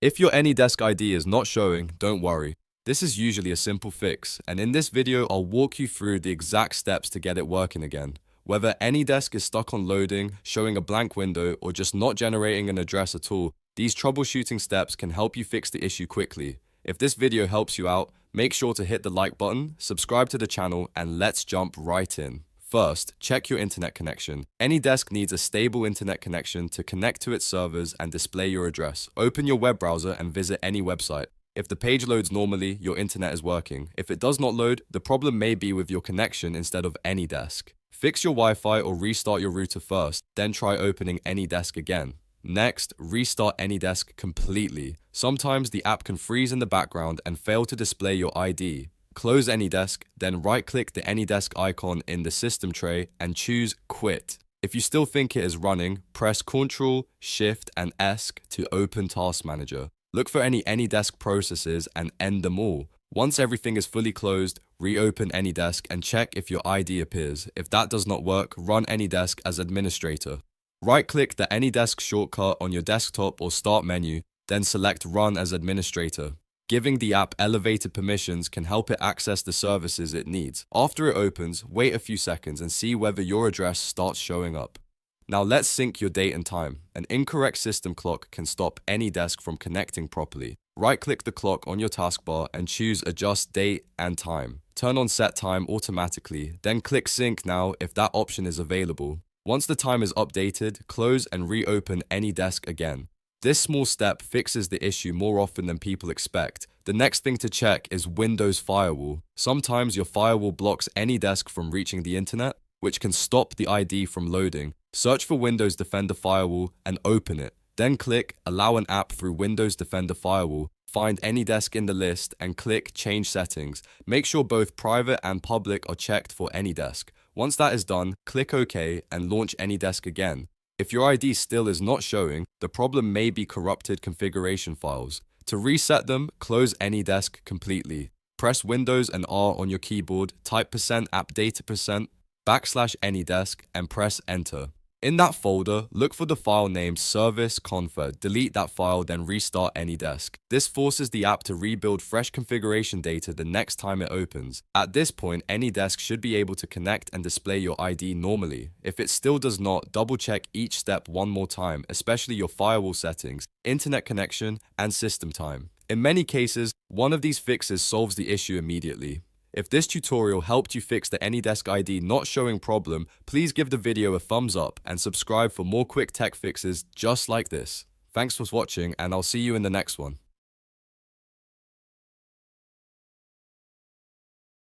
If your AnyDesk ID is not showing, don't worry. This is usually a simple fix, and in this video I'll walk you through the exact steps to get it working again. Whether AnyDesk is stuck on loading, showing a blank window, or just not generating an address at all, these troubleshooting steps can help you fix the issue quickly. If this video helps you out, make sure to hit the like button, subscribe to the channel, and let's jump right in. First, check your internet connection. AnyDesk needs a stable internet connection to connect to its servers and display your address. Open your web browser and visit any website. If the page loads normally, your internet is working. If it does not load, the problem may be with your connection instead of AnyDesk. Fix your Wi-Fi or restart your router first, then try opening AnyDesk again. Next, restart AnyDesk completely. Sometimes the app can freeze in the background and fail to display your ID. Close AnyDesk, then right-click the AnyDesk icon in the system tray and choose Quit. If you still think it is running, press Ctrl, Shift, and S to open Task Manager. Look for any AnyDesk processes and end them all. Once everything is fully closed, reopen AnyDesk and check if your ID appears. If that does not work, run AnyDesk as Administrator. Right-click the AnyDesk shortcut on your desktop or Start menu, then select Run as Administrator. Giving the app elevated permissions can help it access the services it needs. After it opens, wait a few seconds and see whether your address starts showing up. Now let's sync your date and time. An incorrect system clock can stop AnyDesk from connecting properly. Right-click the clock on your taskbar and choose Adjust Date and Time. Turn on Set Time automatically, then click Sync Now if that option is available. Once the time is updated, close and reopen AnyDesk again. This small step fixes the issue more often than people expect. The next thing to check is Windows Firewall. Sometimes your firewall blocks AnyDesk from reaching the internet, which can stop the ID from loading. Search for Windows Defender Firewall and open it. Then click Allow an app through Windows Defender Firewall. Find AnyDesk in the list and click Change Settings. Make sure both private and public are checked for AnyDesk. Once that is done, click OK and launch AnyDesk again. If your ID still is not showing, the problem may be corrupted configuration files. To reset them, close AnyDesk completely. Press Windows and R on your keyboard, type %appdata%, \AnyDesk, and press Enter. In that folder, look for the file named service.conf. Delete that file, then restart AnyDesk. This forces the app to rebuild fresh configuration data the next time it opens. At this point, AnyDesk should be able to connect and display your ID normally. If it still does not, double-check each step one more time, especially your firewall settings, internet connection, and system time. In many cases, one of these fixes solves the issue immediately. If this tutorial helped you fix the AnyDesk ID not showing problem, please give the video a thumbs up and subscribe for more quick tech fixes just like this. Thanks for watching, and I'll see you in the next one.